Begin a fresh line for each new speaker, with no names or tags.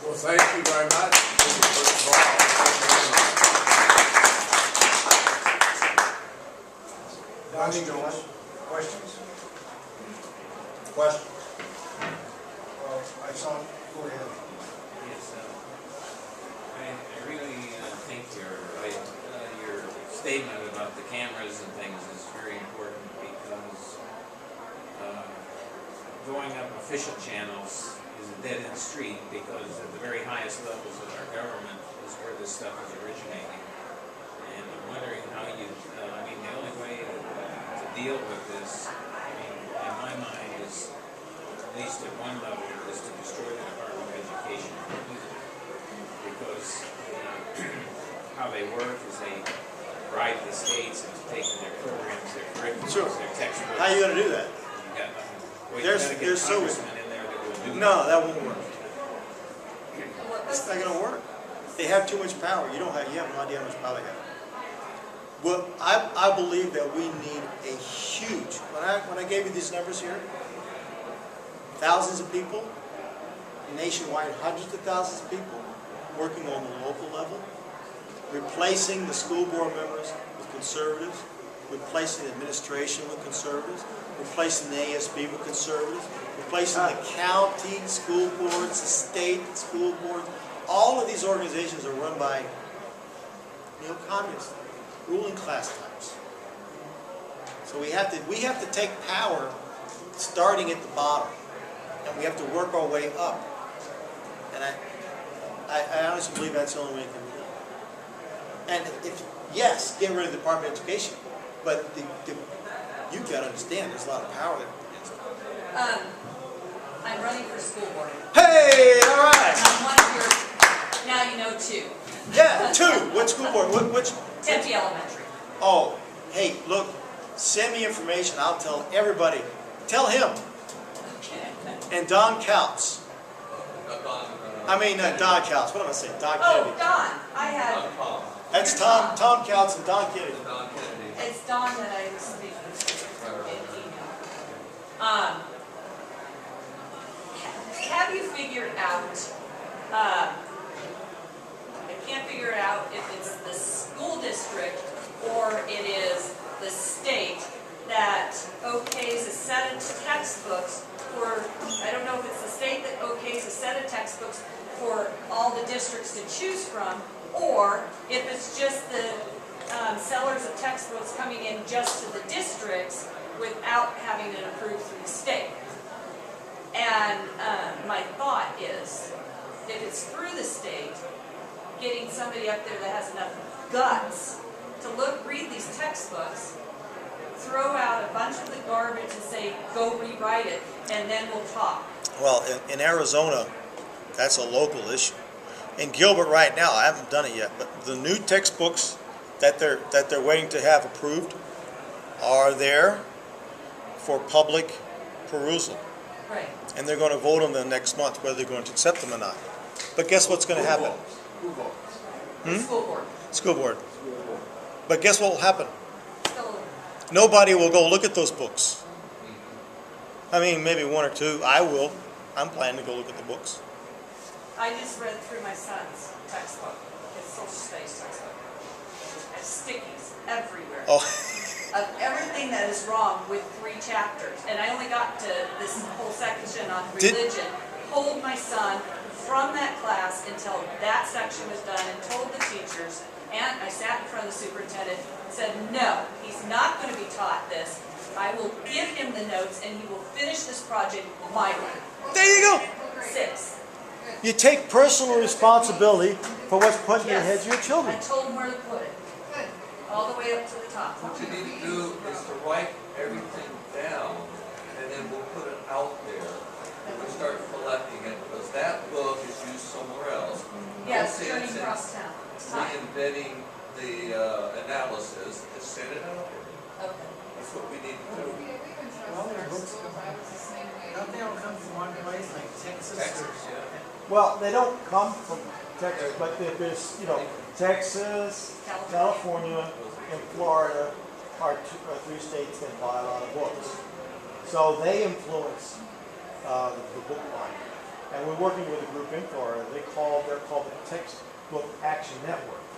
Well, thank you very much.
Questions?
Questions?
Well, I saw, go ahead.
Yes, I really think your statement about the cameras and things is very important because going up official channels is a dead-end street because at the very highest levels of our government is where this stuff is originating. And I'm wondering how you, I mean, the only way to deal with this, I mean, in my mind is, at least at one level, is to destroy the Department of Education completely. Because how they work is they bribe the states into taking their programs, their curriculums, their textbooks.
How are you going to do that?
You got nothing. Well,
There's
you gotta get
so
congressmen in there that will do
no,
that.
that won't work. It's not going to work. They have too much power. You have no idea how much power they have. Well, I believe that we need a huge. When I gave you these numbers here, thousands of people, nationwide, hundreds of thousands of people working on the local level, replacing the school board members with conservatives, replacing the administration with conservatives, replacing the ASB with conservatives, replacing the county school boards, the state school boards. All of these organizations are run by neo-communist, ruling class types. So we have to take power starting at the bottom, and we have to work our way up. And I honestly believe that's the only way it can be done. And yes, get rid of the Department of Education, but you've got to understand there's a lot of power there.
I'm running for school board.
Hey, all right.
I'm one of your, now you know two.
Yeah, two. What school board? Which?
Tempe Elementary.
Oh, hey, look, send me information. I'll tell everybody. Tell him. And Don Couts. Don Couts. What am I saying? Don Kennedy.
Oh, Don. I had,
That's Tom Couts and Don Kennedy.
it's Don that I was speaking to in email. Have you figured out, I can't figure out if it's the school district or it is the state that okays a set of textbooks for, I don't know if it's the state that okays a set of textbooks for all the districts to choose from, or if it's just the sellers of textbooks coming in just to the districts without having it approved through the state. And my thought is, if it's through the state, getting somebody up there that has enough guts to read these textbooks, throw out a bunch of the garbage and say, go rewrite it, and then we'll talk.
Well, in Arizona, that's a local issue. In Gilbert right now, I haven't done it yet, but the new textbooks that they're waiting to have approved are there for public perusal.
Right.
And they're going to vote on them next month whether they're going to accept them or not. But guess what's going to happen?
Who votes?
The school board.
School board. But guess what will happen?
Still,
Nobody will go look at those books. I mean, maybe one or two. I will. I'm planning to go look at the books.
I just read through my son's textbook, his social studies textbook. There's stickies everywhere.
Oh,
Of everything that is wrong with 3 chapters. And I only got to this whole section on religion, pulled my son from that class until that section was done and told the teachers, and I sat in front of the superintendent and said, no, he's not going to be taught this. I will give him the notes and he will finish this project my way.
there you go.
6.
You take personal responsibility for what's put in the heads of your children.
I told him where to put it. All the way up to the top.
What you need to do is to write everything down, and then we'll put it out there, and we'll start collecting it, because that book is used somewhere else.
Yes,
No
journey
sense in
across town. It's time.
reinventing the analysis, just send it out there.
Okay.
That's what we need to do.
Don't they all come from one place, like Texas?
Texas, yeah.
Well, they don't come from Texas, but there's, Texas, California, and Florida are 3 states that buy a lot of books. So they influence the book line.
And we're working with a group in Florida, they're called the Textbook Action Network.